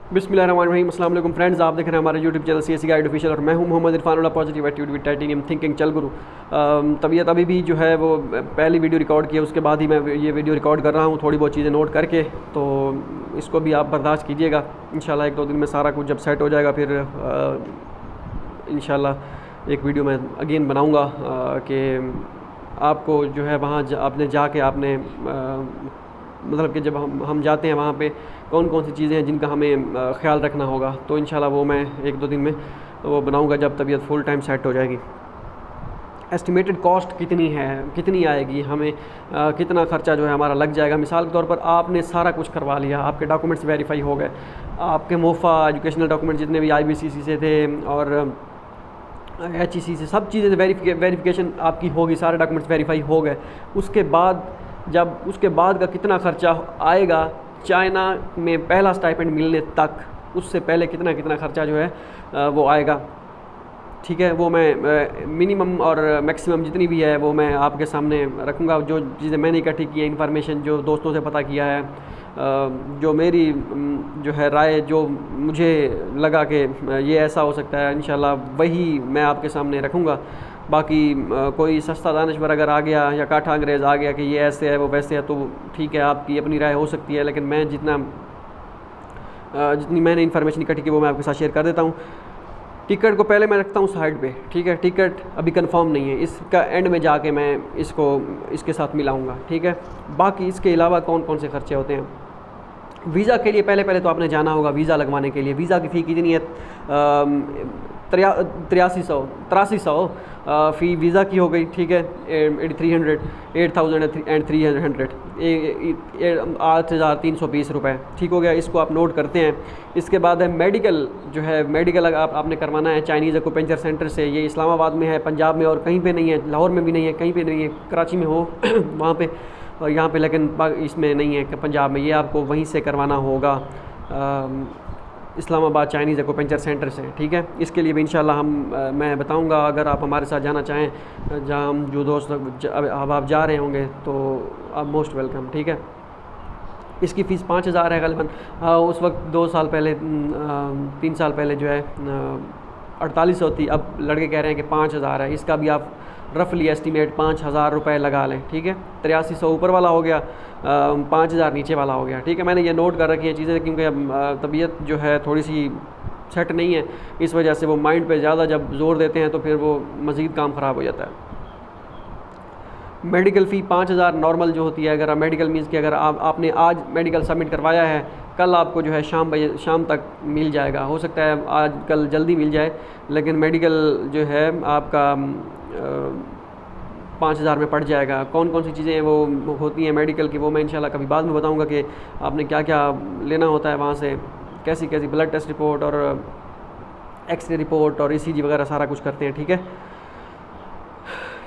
बिस्मिल्लाहिर्रहमानिर्रहीम। अस्सलाम वालेकुम फ्रेंड्स, आप देख रहे हैं हमारे YouTube channel CSE guide official और मैं हूं Mohammad Irfan positive attitude with titanium thinking चल गुरु। तबीयत अभी भी जो है वो पहली वीडियो रिकॉर्ड की है, उसके बाद ही मैं ये वीडियो रिकॉर्ड कर रहा हूं, थोड़ी बहुत चीज़ें नोट करके, तो इसको भी आप बर्दाश्त कीजिएगा। इंशाल्लाह एक दो दिन में सारा कुछ जब सेट हो जाएगा फिर इंशाल्लाह एक वीडियो मैं अगेन बनाऊँगा कि आपको जो है वहाँ आपने जाके आपने मतलब कि जब हम जाते हैं वहाँ पे कौन कौन सी चीज़ें हैं जिनका हमें ख़्याल रखना होगा, तो इंशाल्लाह वो मैं एक दो दिन में वो बनाऊँगा जब तबीयत फुल टाइम सेट हो जाएगी। एस्टिमेटेड कॉस्ट कितनी है, कितनी आएगी हमें, कितना ख़र्चा जो है हमारा लग जाएगा। मिसाल के तौर पर आपने सारा कुछ करवा लिया, आपके डॉक्यूमेंट्स वेरीफाई हो गए, आपके मोफा एजुकेशनल डॉक्यूमेंट जितने भी IBCC से थे और HEC से सब चीज़ें वेरिफिकेशन आपकी होगी, सारे डॉक्यूमेंट्स वेरीफाई हो गए। उसके बाद का कितना ख़र्चा आएगा चाइना में पहला स्टाइपेंड मिलने तक, उससे पहले कितना कितना ख़र्चा जो है वो आएगा। ठीक है, वो मैं मिनिमम और मैक्सिमम जितनी भी है वो मैं आपके सामने रखूँगा। जो चीज़ें मैंने इकट्ठी की है, इन्फॉर्मेशन जो दोस्तों से पता किया है, जो मेरी जो है राय, जो मुझे लगा कि ये ऐसा हो सकता है, इंशाल्लाह वही मैं आपके सामने रखूँगा। बाकी कोई सस्ता दानिश्वर अगर आ गया या काठा अंग्रेज़ आ गया कि ये ऐसे है वो वैसे है, तो ठीक है, आपकी अपनी राय हो सकती है, लेकिन मैं जितनी मैंने इन्फॉर्मेशन इकट्ठी की वो मैं आपके साथ शेयर कर देता हूँ। टिकट को पहले मैं रखता हूँ साइड पे, ठीक है, टिकट अभी कंफर्म नहीं है, इसका एंड में जाके मैं इसके साथ मिलाऊंगा, ठीक है। बाकी इसके अलावा कौन कौन से खर्चे होते हैं। वीज़ा के लिए पहले तो आपने जाना होगा वीज़ा लगवाने के लिए। वीज़ा की फ़ी कितनी है? 8300 फ़ी वीज़ा की हो गई, ठीक है। 8,320 8,320 रुपये, ठीक हो गया। इसको आप नोट करते हैं। इसके बाद है मेडिकल, जो है मेडिकल आपने करवाना है चाइनीज़ एक्यूपंक्चर सेंटर से। ये इस्लामाबाद में है, पंजाब में और कहीं पे नहीं है, लाहौर में भी नहीं है, कहीं पे नहीं है, कराची में हो वहाँ पे और यहाँ पे, लेकिन इसमें नहीं है कि पंजाब में। ये आपको वहीं से करवाना होगा, इस्लामाबाद चाइनीज़ एक्यूपंक्चर सेंटर से, ठीक है। इसके लिए भी इंशाल्लाह मैं बताऊंगा। अगर आप हमारे साथ जाना चाहें, जहाँ हम जो दोस्त अब आप जा रहे होंगे तो आप मोस्ट वेलकम, ठीक है। इसकी फ़ीस 5,000 है ग़ालिबन। उस वक्त 2 साल पहले 3 साल पहले जो है 4800 थी, अब लड़के कह रहे हैं कि 5,000 है। इसका भी आप रफली एस्टीमेट 5,000 रुपये लगा लें, ठीक है। 8300 ऊपर वाला हो गया, 5,000 नीचे वाला हो गया, ठीक है। मैंने ये नोट कर रखी है चीज़ें, क्योंकि अब तबीयत जो है थोड़ी सी सेट नहीं है, इस वजह से वो माइंड पे ज़्यादा जब ज़ोर देते हैं तो फिर वो मज़ीद काम ख़राब हो जाता है। मेडिकल फ़ी 5,000 नॉर्मल जो होती है। अगर मेडिकल मीन्स कि अगर आपने आज मेडिकल सबमिट करवाया है, कल आपको जो है शाम तक मिल जाएगा। हो सकता है आज कल जल्दी मिल जाए, लेकिन मेडिकल जो है आपका 5,000 में पड़ जाएगा। कौन कौन सी चीज़ें वो होती हैं मेडिकल की, वो मैं इंशाल्लाह कभी बाद में बताऊंगा कि आपने क्या क्या लेना होता है वहाँ से, कैसी कैसी ब्लड टेस्ट रिपोर्ट और एक्सरे रिपोर्ट और ECG वगैरह सारा कुछ करते हैं, ठीक है।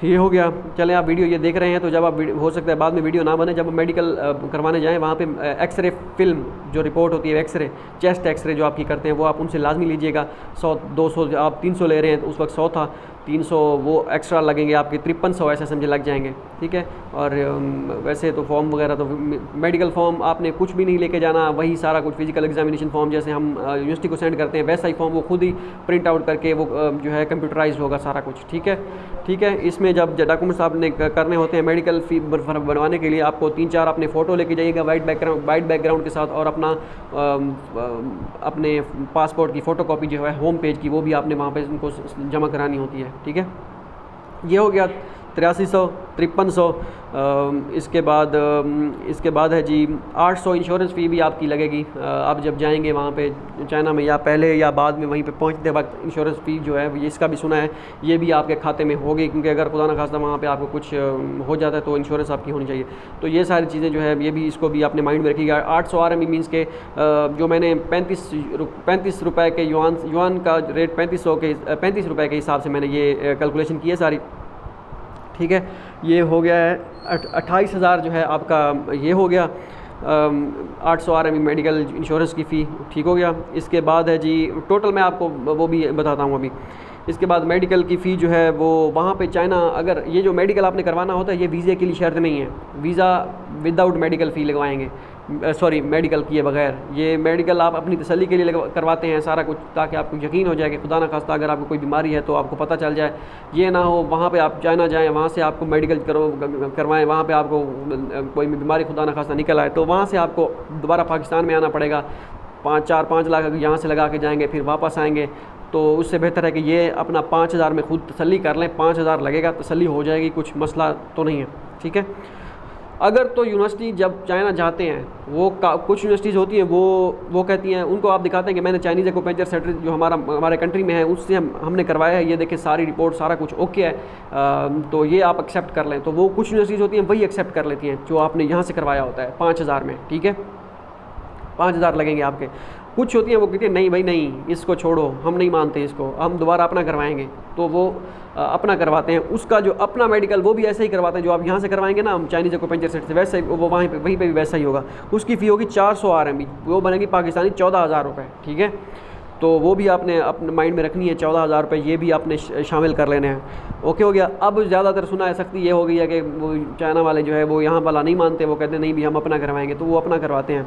ये हो गया। चलें, आप वीडियो ये देख रहे हैं तो जब आप हो सकता है बाद में वीडियो ना बने, जब आप मेडिकल करवाने जाएं वहाँ पे एक्सरे फिल्म जो रिपोर्ट होती है, एक्सरे चेस्ट एक्सरे जो आपकी करते हैं, वो आप उनसे लाजमी लीजिएगा। 100-200 आप 300 ले रहे हैं तो उस वक्त 100 था, 300 वो एक्स्ट्रा लगेंगे आपके, 5300 ऐसे समझे लग जाएंगे, ठीक है। और वैसे तो फॉर्म वगैरह तो मेडिकल फॉर्म आपने कुछ भी नहीं लेके जाना, वही सारा कुछ फिजिकल एग्जामिनेशन फॉर्म जैसे हम यूनिवर्सिटी को सेंड करते हैं वैसा ही फॉर्म वो खुद ही प्रिंट आउट करके वो जो है कंप्यूटराइज होगा सारा कुछ, ठीक है, ठीक है। इसमें जब डॉक्यूमेंट्स आपने करने होते हैं मेडिकल फ़ी बनवाने के लिए, आपको 3-4 अपने फ़ोटो लेके जाइएगा वाइट बैकग्राउंड के साथ, और अपने पासपोर्ट की फ़ोटोकॉपी जो है होम पेज की, वो भी आपने वहाँ पे उनको जमा करानी होती है, ठीक है। ये हो गया 8300 5300। इसके बाद है जी 800 इंश्योरेंस फ़ी भी आपकी लगेगी। आप जब जाएंगे वहाँ पे चाइना में, या पहले या बाद में वहीं पे पहुँचते वक्त इंश्योरेंस फ़ी जो है इसका भी सुना है ये भी आपके खाते में होगी, क्योंकि अगर खुदा न खास्ता वहाँ पे आपको कुछ हो जाता है तो इंश्योरेंस आपकी होनी चाहिए। तो ये सारी चीज़ें जो है ये भी, इसको भी अपने माइंड में रखिएगा। 800 RMB मीन्स के जो मैंने 35 रुपये के युआन का रेट 35 रुपये के हिसाब से मैंने ये कैलकुलेशन की है सारी, ठीक है। ये हो गया है 28,000 जो है आपका, ये हो गया 800 RMB मेडिकल इंश्योरेंस की फ़ी, ठीक हो गया। इसके बाद है जी टोटल, मैं आपको वो भी बताता हूँ अभी। इसके बाद मेडिकल की फ़ी जो है वो वहाँ पे चाइना, अगर ये जो मेडिकल आपने करवाना होता है ये वीज़े के लिए शर्त नहीं है, वीज़ा विदाउट मेडिकल फ़ी लगवाएंगे। सॉरी मेडिकल किए बगैर। ये मेडिकल आप अपनी तसल्ली के लिए करवाते हैं सारा कुछ, ताकि आपको यकीन हो जाए कि खुदा ना खास्ता अगर आपको कोई बीमारी है तो आपको पता चल जाए। ये ना हो वहाँ पे आप चाइना जाएँ, वहाँ से आपको मेडिकल करवाएं, वहाँ पे आपको कोई बीमारी खुदा ना खास्ता निकल आए तो वहाँ से आपको दोबारा पाकिस्तान में आना पड़ेगा। 5 लाख यहाँ से लगा के जाएंगे फिर वापस आएंगे। तो उससे बेहतर है कि ये अपना 5,000 में खुद तसल्ली कर लें। 5,000 लगेगा, तसल्ली हो जाएगी, कुछ मसला तो नहीं है, ठीक है। अगर तो यूनिवर्सिटी जब चाइना जाते हैं, वो कुछ यूनिवर्सिटीज़ होती हैं वो कहती हैं, उनको आप दिखाते हैं कि मैंने चाइनीज़ एक्यूपंक्चर सेंटर जो हमारे कंट्री में है उससे हमने करवाया है, ये देखें सारी रिपोर्ट सारा कुछ ओके है, तो ये आप एक्सेप्ट कर लें। तो वो कुछ यूनिवर्सिटीज़ होती हैं वही एक्सेप्ट कर लेती हैं जो आपने यहाँ से करवाया होता है 5,000 में, ठीक है। 5,000 लगेंगे आपके। कुछ होती हैं वो कहती है नहीं भाई नहीं, इसको छोड़ो, हम नहीं मानते इसको, हम दोबारा अपना करवाएंगे। तो वो अपना करवाते हैं। उसका जो अपना मेडिकल वो भी ऐसे ही करवाते हैं जो आप यहाँ से करवाएंगे ना हम चाइनीज़ एक्यूपंक्चर सेंटर से, वैसे वो वहीं पे भी वैसा ही होगा। उसकी फ़ी होगी 400 RMB, वो बनेगी पाकिस्तानी 14,000 रुपये, ठीक है। तो वो भी आपने अपने माइंड में रखनी है, 14,000 रुपये ये भी आपने शामिल कर लेने हैं। ओके हो गया। अब ज़्यादातर सुना है सख्ती ये हो गई है कि वो चाइना वाले जो है वो यहाँ वाला नहीं मानते, वो कहते हैं नहीं भी हम अपना करवाएंगे, तो वो अपना करवाते हैं,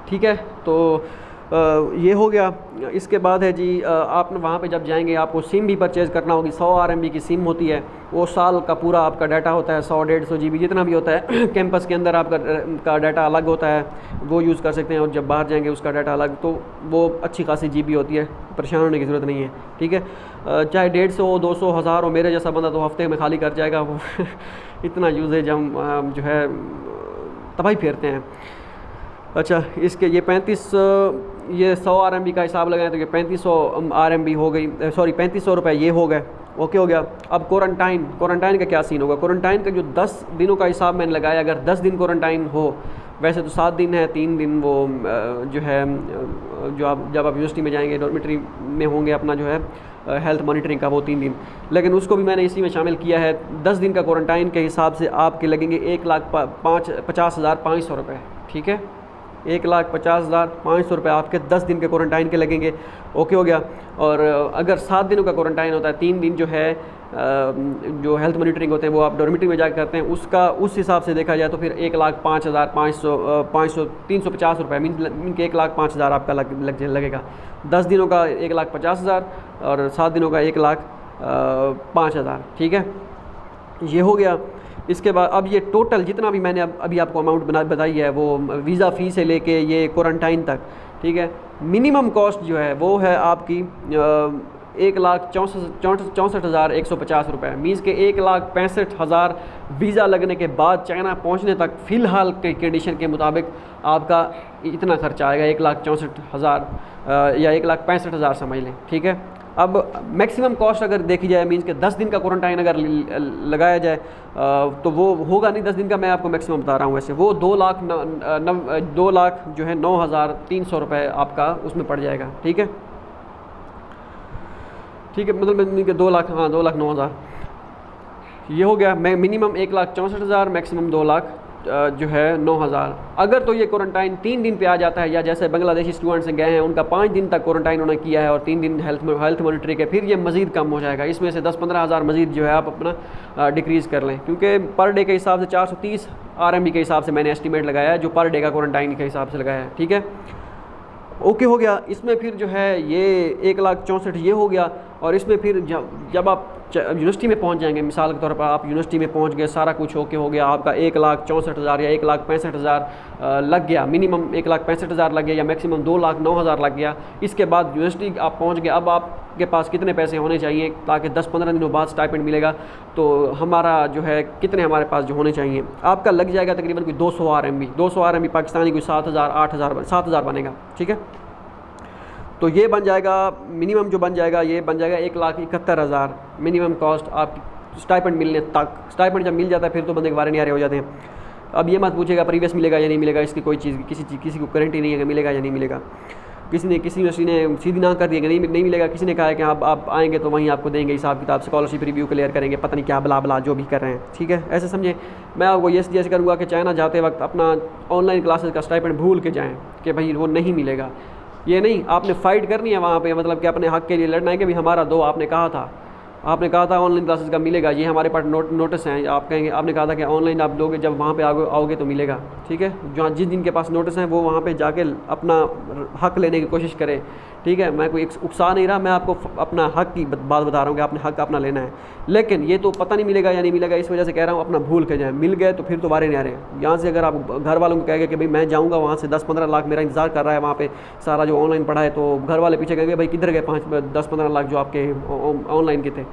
ठीक है। तो ये हो गया। इसके बाद है जी आप वहाँ पे जब जाएंगे आपको सिम भी परचेज़ करना होगी। 100 RMB की सिम होती है, वो साल का पूरा आपका डाटा होता है, 100-150 GB जितना भी होता है। कैंपस के अंदर आपका डाटा अलग होता है, वो यूज़ कर सकते हैं, और जब बाहर जाएंगे उसका डाटा अलग, तो वो अच्छी खासी GB होती है, परेशान होने की ज़रूरत नहीं है, ठीक है। चाहे 150, 200, 1000 हो, मेरे जैसा बंदा तो हफ्ते में खाली कर जाएगा वो इतना यूजेज हम जो है तबाही फेरते हैं। अच्छा, इसके ये 100 RMB का हिसाब लगाएं तो ये 3500 RMB हो गई, सॉरी 3500 रुपये ये हो गए। ओके हो गया। अब क्वारंटाइन का क्या सीन होगा? क्वारंटाइन का जो 10 दिनों का हिसाब मैंने लगाया, अगर 10 दिन क्वारंटाइन हो, वैसे तो 7 दिन है, 3 दिन वो जो है जो आप जब आप यूनिवर्सिटी में जाएंगे डॉर्मेटरी में होंगे अपना जो है हेल्थ मॉनिटरिंग का, वो 3 दिन, लेकिन उसको भी मैंने इसी में शामिल किया है। 10 दिन का क्वारंटाइन के हिसाब से आपके लगेंगे 1,50,500 रुपये, ठीक है। 1,50,500 रुपये आपके 10 दिन के क्वारंटाइन के लगेंगे। ओके हो गया। और अगर 7 दिनों का क्वारंटाइन होता है, 3 दिन जो है जो हेल्थ मॉनिटरिंग होते हैं वो आप डॉर्मेटरी में जाकर करते हैं, उसका उस हिसाब से देखा जाए तो फिर 1,05,500 रुपये मीन के 1,05,000 आपका लगेगा। 10 दिनों का 1,50,000 और 7 दिनों का 1,05,000, ठीक है। ये हो गया। इसके बाद अब ये टोटल जितना भी मैंने अभी आपको अमाउंट बताई है, वो वीज़ा फ़ी से लेके ये क्वारंटाइन तक, ठीक है। मिनिमम कॉस्ट जो है वो है आपकी 1,64,150 रुपये, मीन्स के 1,65,000 वीज़ा लगने के बाद चाइना पहुंचने तक फ़िलहाल के कंडीशन के मुताबिक आपका इतना खर्चा आएगा, 1,64,000 या 1,65,000 समझ लें, ठीक है। अब मैक्सिमम कॉस्ट अगर देखी जाए, मीन्स के 10 दिन का क्वारंटाइन अगर लगाया जाए तो वो होगा नहीं 10 दिन का, मैं आपको मैक्सिमम बता रहा हूँ। वैसे वो 2 लाख जो है 9,300 रुपये आपका उसमें पड़ जाएगा, ठीक है, ठीक है। मतलब 2 लाख, हाँ 2,09,000 ये हो गया। मैं मिनिमम 1,64,000, मैक्सिमम 2 लाख जो है 9,000। अगर तो ये क्वारंटाइन 3 दिन पे आ जाता है, या जैसे बांग्लादेशी स्टूडेंट्स गए हैं उनका 5 दिन तक क्वारंटाइन उन्होंने किया है और 3 दिन हेल्थ मॉनिटरिंग के, फिर ये मज़ीद कम हो जाएगा। इसमें से 10-15 हज़ार मज़ीद जो है आप अपना डिक्रीज़ कर लें, क्योंकि पर डे के हिसाब से 430 RMB के हिसाब से मैंने एस्टिमेट लगाया है, जो पर डे का क्वारंटाइन के हिसाब से लगाया है, ठीक है। ओके हो गया। इसमें फिर जो है ये 1,64,000 ये हो गया। और इसमें फिर जब आप यूनिवर्सिटी में पहुंच जाएंगे, मिसाल के तौर पर आप यूनिवर्सिटी में पहुंच गए, सारा कुछ ओके हो गया, आपका 1,64,000 या 1,65,000 लग गया, मिनिमम 1,65,000 लग गया, या मैक्सिमम 2,09,000 लग गया। इसके बाद यूनिवर्सिटी आप पहुंच गए, अब आपके पास कितने पैसे होने चाहिए ताकि 10-15 दिनों बाद स्टाइपेंड मिलेगा, तो हमारा जो है कितने हमारे पास जो होने चाहिए, आपका लग जाएगा तकरीबन कोई 200 RMB। 200 RMB पाकिस्तानी कोई 7,000 बढ़ेगा, ठीक है। तो ये बन जाएगा मिनिमम, जो बन जाएगा ये बन जाएगा 1,71,000 मिनिमम कॉस्ट आप स्टाइपेंड मिलने तक। स्टाइपेंड जब मिल जाता है फिर तो बंदे के बारे नहीं आ रहे हो जाते हैं। अब ये मत पूछेगा प्रीवियस मिलेगा या नहीं मिलेगा, इसकी कोई चीज़ किसी को गारंटी नहीं है कि मिलेगा या नहीं मिलेगा। किसी यूनिवर्सिटी ने सीधी ना कर दिया कि नहीं मिलेगा, किसी ने कहा है कि आप आएंगे तो वहीं आपको देंगे हिसाब किताब, स्कॉलरशिप रिव्यू क्लियर करेंगे, पता नहीं क्या बला जो भी कर रहे हैं, ठीक है। ऐसे समझे। मैं आपको ये सजेस्ट करूँगा कि चाइना जाते वक्त अपना ऑनलाइन क्लासेस का स्टाइपेंड भूल के जाएँ कि भाई वो नहीं मिलेगा। ये नहीं, आपने फ़ाइट करनी है वहाँ पे, मतलब कि अपने हक़ के लिए लड़ना है कि भाई हमारा दो, आपने कहा था आपने कहा था ऑनलाइन क्लासेस का मिलेगा, ये हमारे पास नोटिस हैं। आप कहेंगे, आपने कहा था कि ऑनलाइन आप लोगे, जब वहाँ पे आओगे तो मिलेगा, ठीक है। जो जिस जिनके पास नोटिस हैं वो वहाँ पे जाके अपना हक़ लेने की कोशिश करें, ठीक है। मैं कोई उकसा नहीं रहा, मैं आपको अपना हक़ की बात बता रहा हूँ कि आपने हक़ अपना लेना है। लेकिन ये तो पता नहीं मिलेगा या नहीं मिलेगा, इस वजह से कह रहा हूँ अपना भूल के जाए। मिल गए तो फिर तो बारे नहीं आ रहे। यहाँ से अगर आप घर वालों को कहेंगे कि भाई मैं जाऊँगा वहाँ से 10-15 लाख मेरा इंतज़ार कर रहा है वहाँ पे सारा जो ऑनलाइन पढ़ा है, तो घर वाले पीछे कहेंगे भाई किधर गए 5-10-15 लाख जो आपके ऑनलाइन के थे,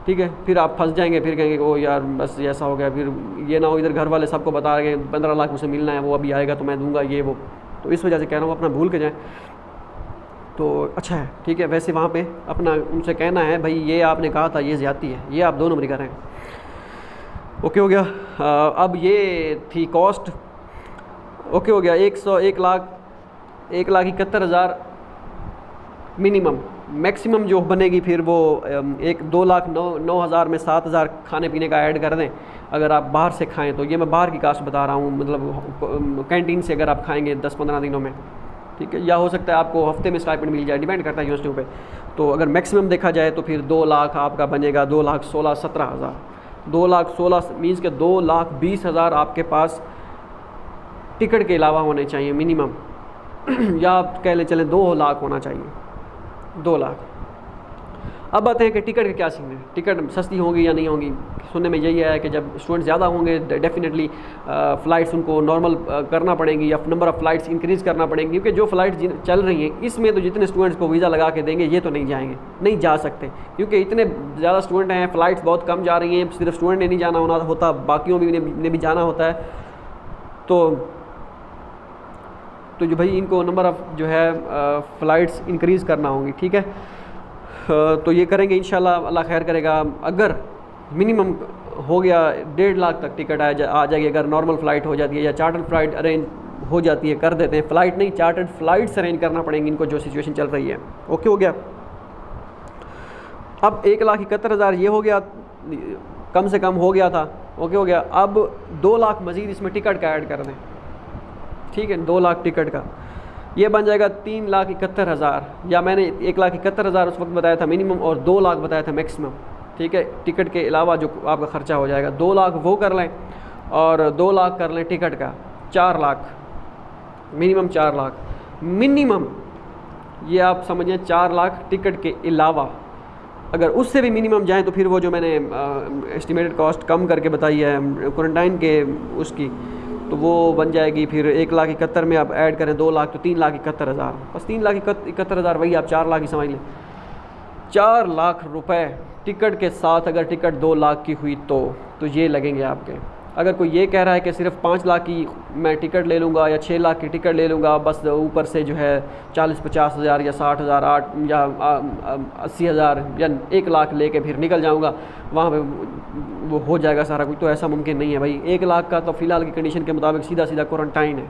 ठीक है। फिर आप फंस जाएंगे, फिर कहेंगे ओ यार बस ऐसा हो गया। फिर ये ना हो इधर घर वाले सबको बता रहे 15 लाख मुझसे मिलना है, वो अभी आएगा तो मैं दूंगा ये वो। तो इस वजह से कह रहा हूँ अपना भूल के जाएँ तो अच्छा है, ठीक है। वैसे वहाँ पे अपना उनसे कहना है भाई ये आपने कहा था ये ज़्यादती है, ये आप 2 नंबरी कर रहे हैं। ओके हो गया। अब ये थी कॉस्ट, ओके हो गया। 1,71,000 मिनिमम। मैक्सिमम जो बनेगी फिर वो 2,09,000 में 7,000 खाने पीने का ऐड कर दें अगर आप बाहर से खाएं तो। ये मैं बाहर की कास्ट बता रहा हूँ, मतलब कैंटीन से अगर आप खाएंगे 10-15 दिनों में, ठीक है। या हो सकता है आपको हफ्ते में स्टाइपेंड मिल जाए, डिपेंड करता है यूनिवर्सिटियों पे। तो अगर मैक्सिमम देखा जाए तो फिर 2 लाख आपका बनेगा 2,16,17,000। 2,16,000 मीन्स के 2,20,000 आपके पास टिकट के अलावा होने चाहिए मिनिमम या आप कह लें चलें 2 लाख होना चाहिए, 2 लाख। अब आते हैं कि टिकट के क्या सीन है, टिकट सस्ती होगी या नहीं होगी। सुनने में यही है कि जब स्टूडेंट ज़्यादा होंगे डेफिनेटली फ़्लाइट्स उनको नॉर्मल करना पड़ेंगी या नंबर ऑफ़ फ़्लाइट्स इंक्रीज़ करना पड़ेंगी, क्योंकि जो फ़्लाइट चल रही हैं इसमें तो जितने स्टूडेंट्स को वीज़ा लगा के देंगे ये तो नहीं जाएंगे, नहीं जा सकते, क्योंकि इतने ज़्यादा स्टूडेंट हैं। फ़्लाइट्स बहुत कम जा रही हैं, सिर्फ स्टूडेंट ने नहीं जाना होता, बाकियों ने भी जाना होता है। तो जो भाई इनको नंबर ऑफ़ जो है फ़्लाइट्स इंक्रीज़ करना होंगी, ठीक है। तो ये करेंगे इंशाल्लाह, अल्लाह खैर करेगा। अगर मिनिमम हो गया 1.5 लाख तक टिकट आ जाएगी अगर नॉर्मल फ़्लाइट हो जाती है या चार्टर्ड फ़्लाइट अरेंज हो जाती है, कर देते हैं। फ़्लाइट नहीं, चार्टर्ड फ़्लाइट्स अरेंज करना पड़ेंगी इनको जो सिचुएशन चल रही है। ओके हो गया। अब 1,71,000 ये हो गया, कम से कम हो गया था, ओके हो गया। अब 2 लाख मज़ीद इसमें टिकट का ऐड कर दें, ठीक है। 2 लाख टिकट का ये बन जाएगा 3,71,000, या मैंने 1,71,000 उस वक्त बताया था मिनिमम और 2 लाख बताया था मैक्सिमम, ठीक है। टिकट के अलावा जो आपका ख़र्चा हो जाएगा 2 लाख वो कर लें और 2 लाख कर लें टिकट का, 4 लाख मिनिमम, 4 लाख मिनिमम। ये आप समझें 4 लाख टिकट के अलावा। अगर उससे भी मिनिमम जाएँ तो फिर वो जो मैंने एस्टिमेटेड कॉस्ट कम करके बताई है क्वारंटाइन के उसकी, तो वो बन जाएगी फिर 1,71,000 में आप ऐड करें 2 लाख तो 3,71,000, बस 3,71,000 वही आप 4 लाख ही समझ लें। 4 लाख रुपए टिकट के साथ अगर टिकट 2 लाख की हुई तो ये लगेंगे आपके। अगर कोई ये कह रहा है कि सिर्फ 5 लाख की मैं टिकट ले लूँगा या 6 लाख की टिकट ले लूँगा, बस ऊपर से जो है 40-50 हज़ार या 60,000 या 80,000 या 1 लाख लेके फिर निकल जाऊँगा, वहाँ पे वो हो जाएगा सारा कुछ, तो ऐसा मुमकिन नहीं है भाई। 1 लाख का तो फ़िलहाल की कंडीशन के मुताबिक सीधा क्वारंटाइन है,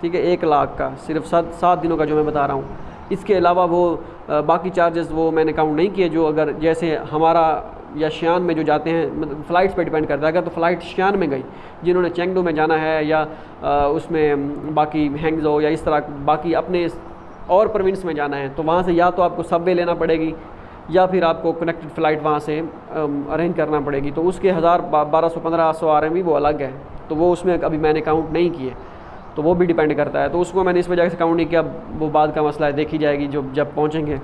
ठीक है। 1 लाख का सिर्फ 7 दिनों का जो मैं बता रहा हूँ। इसके अलावा वो बाकी चार्जेस वो मैंने काउंट नहीं किए, जो अगर जैसे हमारा या शियान में जो जाते हैं, मतलब फ़्लाइट्स पे डिपेंड करता है। अगर तो फ़्लाइट शियान में गई, जिन्होंने चेंगडू में जाना है या उसमें बाकी हैंगज़ो या इस तरह बाकी अपने और प्रोविंस में जाना है, तो वहाँ से या तो आपको सबवे लेना पड़ेगी या फिर आपको कनेक्टेड फ़्लाइट वहाँ से अरेंज करना पड़ेगी। तो उसके 1,000, 1,200-1,500 आ रहे हैं भी, वो अलग है, तो वो उसमें अभी मैंने काउंट नहीं किए, तो वो भी डिपेंड करता है। तो उसको मैंने इस वजह से काउंट नहीं किया, वो बाद का मसला है, देखी जाएगी जब पहुँचेंगे।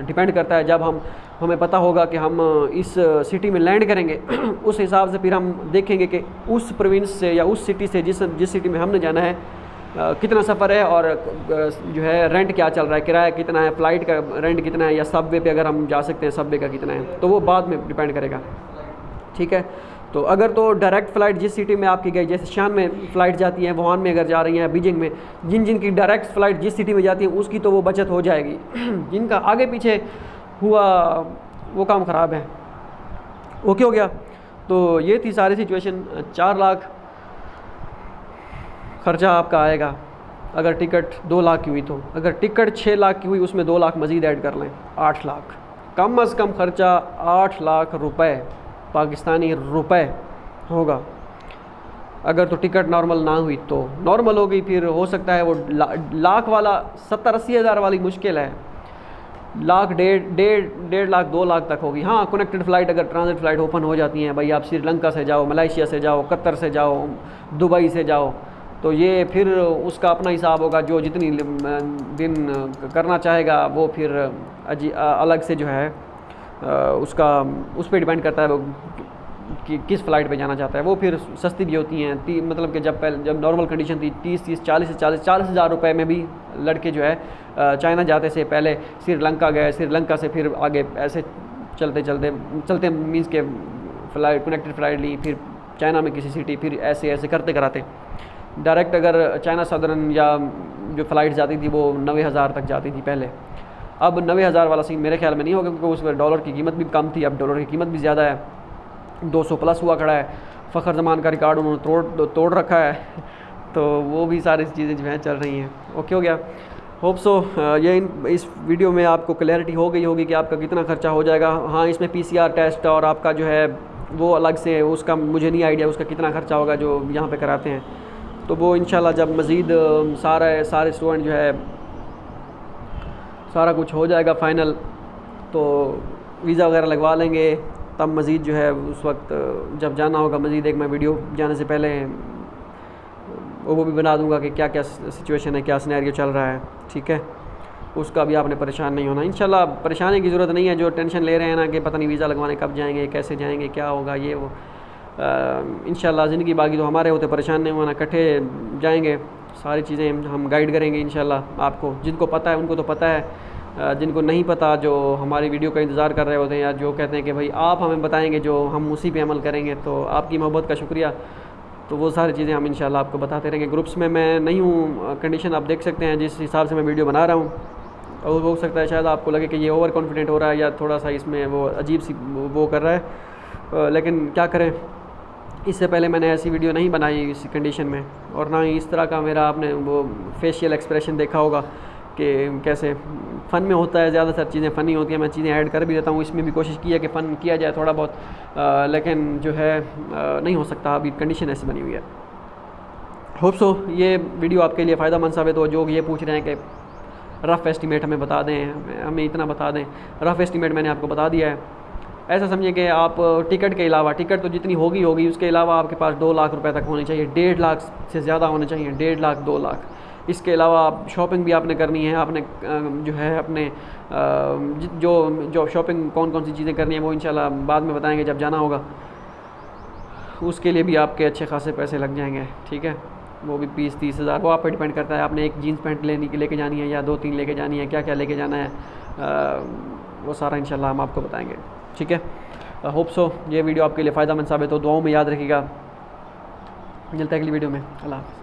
डिपेंड करता है जब हमें पता होगा कि हम इस सिटी में लैंड करेंगे उस हिसाब से फिर हम देखेंगे कि उस प्रोविंस से या उस सिटी से जिस सिटी में हमने जाना है कितना सफ़र है और जो है रेंट क्या चल रहा है, किराया कितना है, फ़्लाइट का रेंट कितना है, या सबवे पे अगर हम जा सकते हैं सबवे का कितना है, तो वो बाद में डिपेंड करेगा, ठीक है। तो अगर तो डायरेक्ट फ़्लाइट जिस सिटी में आपकी गई, जैसे शान में फ़्लाइट जाती है, वुहान में अगर जा रही हैं, बीजिंग में, जिनकी डायरेक्ट फ़्लाइट जिस सिटी में जाती है उसकी तो वो बचत हो जाएगी जिनका आगे पीछे हुआ वो काम ख़राब है। ओके हो गया। तो ये थी सारी सिचुएशन। 4 लाख ख़र्चा आपका आएगा अगर टिकट 2 लाख की हुई, तो अगर टिकट 6 लाख की हुई उसमें 2 लाख मज़ीद ऐड कर लें, 8 लाख कम अज़ कम ख़र्चा 8 लाख रुपए पाकिस्तानी रुपए होगा। अगर तो टिकट नॉर्मल ना हुई, तो नॉर्मल हो गई, फिर हो सकता है वो लाख वाला 70-80 हज़ार वाली मुश्किल है, लाख, डेढ़ लाख, 2 लाख तक होगी। हाँ, कनेक्टेड फ़्लाइट, अगर ट्रांजिट फ़्लाइट ओपन हो जाती हैं भाई, आप श्रीलंका से जाओ, मलेशिया से जाओ, कतर से जाओ, दुबई से जाओ, तो ये फिर उसका अपना हिसाब होगा। जो जितनी दिन करना चाहेगा वो फिर अलग से जो है उसका उस पर डिपेंड करता है वो कि किस फ़्लाइट पे जाना चाहता है। वो फिर सस्ती भी होती हैं, मतलब कि जब नॉर्मल कंडीशन थी 30 40 हज़ार रुपये में भी लड़के जो है चाइना जाते से पहले श्रीलंका गए, श्रीलंका से फिर आगे ऐसे चलते मीन्स के फ़्लाइट, कनेक्टेड फ़्लाइट ली, फिर चाइना में किसी सिटी, फिर ऐसे ऐसे करते कराते डायरेक्ट अगर चाइना सदर्न या जो फ़्लाइट जाती थी वो 90,000 तक जाती थी पहले। अब 90,000 वाला सीन मेरे ख्याल में नहीं होगा, क्योंकि उस पर डॉलर की कीमत भी कम थी, अब डॉलर की कीमत भी ज़्यादा है, 200 प्लस हुआ खड़ा है। फ़खर जमान का रिकॉर्ड उन्होंने तोड़ रखा है। तो वो भी सारी चीज़ें जो हैं चल रही हैं। ओके हो गया, होप सो ये इस वीडियो में आपको क्लैरिटी हो गई होगी कि आपका कितना खर्चा हो जाएगा। हाँ, इसमें PCR टेस्ट और आपका जो है वो अलग से, उसका मुझे नहीं आइडिया उसका कितना खर्चा होगा जो यहाँ पे कराते हैं। तो वो इंशाल्लाह जब मज़ीद सारे स्टूडेंट जो है सारा कुछ हो जाएगा फ़ाइनल, तो वीज़ा वगैरह लगवा लेंगे, तब मज़ीद जो है उस वक्त जब जाना होगा मज़ीद एक मैं वीडियो जाने से पहले वो भी बना दूंगा कि क्या क्या सिचुएशन है, क्या सिनेरियो चल रहा है। ठीक है, उसका भी आपने परेशान नहीं होना इंशाल्लाह। परेशानी की ज़रूरत नहीं है। जो टेंशन ले रहे हैं ना कि पता नहीं वीज़ा लगवाने कब जाएंगे, कैसे जाएंगे, क्या होगा, ये वो, इंशाल्लाह ज़िंदगी बाकी तो हमारे होते, परेशान नहीं होना, इकट्ठे जाएंगे, सारी चीज़ें हम गाइड करेंगे इंशाल्लाह आपको। जिनको पता है उनको तो पता है, जिनको नहीं पता, जो हमारी वीडियो का इंतज़ार कर रहे होते हैं या जो कहते हैं कि भाई आप हमें बताएंगे जो हम उसी पे अमल करेंगे, तो आपकी मोहब्बत का शुक्रिया। तो वो सारी चीज़ें हम इंशाल्लाह आपको बताते रहेंगे। ग्रुप्स में मैं नहीं हूँ, कंडीशन आप देख सकते हैं जिस हिसाब से मैं वीडियो बना रहा हूँ, और हो सकता है शायद आपको लगे कि ये ओवर कॉन्फिडेंट हो रहा है या थोड़ा सा इसमें वो अजीब सी वो कर रहा है, लेकिन क्या करें, इससे पहले मैंने ऐसी वीडियो नहीं बनाई इस कंडीशन में, और ना ही इस तरह का मेरा आपने वो फेशियल एक्सप्रेशन देखा होगा कि कैसे फ़न में होता है। ज़्यादातर चीज़ें फ़नी होती हैं, मैं चीज़ें ऐड कर भी देता हूँ, इसमें भी कोशिश की है कि फ़न किया जाए थोड़ा बहुत, लेकिन जो है नहीं हो सकता, अभी कंडीशन ऐसी बनी हुई है। होप सो ये वीडियो आपके लिए फ़ायदा मंद साबित हो। जो ये पूछ रहे हैं कि रफ़ एस्टीमेट हमें बता दें, हमें इतना बता दें, रफ़ एस्टीमेट मैंने आपको बता दिया है। ऐसा समझिए कि आप टिकट के अलावा, टिकट तो जितनी होगी उसके अलावा आपके पास 2 लाख रुपए तक होने चाहिए, 1.5 लाख से ज़्यादा होने चाहिए, 1.5 लाख 2 लाख। इसके अलावा आप शॉपिंग भी आपने करनी है, आपने जो है अपने जो शॉपिंग कौन कौन सी चीज़ें करनी है वो इंशाल्लाह बाद में बताएंगे जब जाना होगा। उसके लिए भी आपके अच्छे खासे पैसे लग जाएंगे। ठीक है, वो भी 20-30 हज़ार, वो आप पर डिपेंड करता है आपने एक जीन्स पैंट लेके जानी है या 2-3 लेके जानी है, क्या क्या लेके जाना है, वो सारा इंशाल्लाह हम आपको बताएंगे। ठीक है, होप सो ये वीडियो आपके लिए फ़ायदा मंद साबित हो। दुआओं में याद रखिएगा। मिलता है अगली वीडियो में। अल्लाह हाफ़िज़।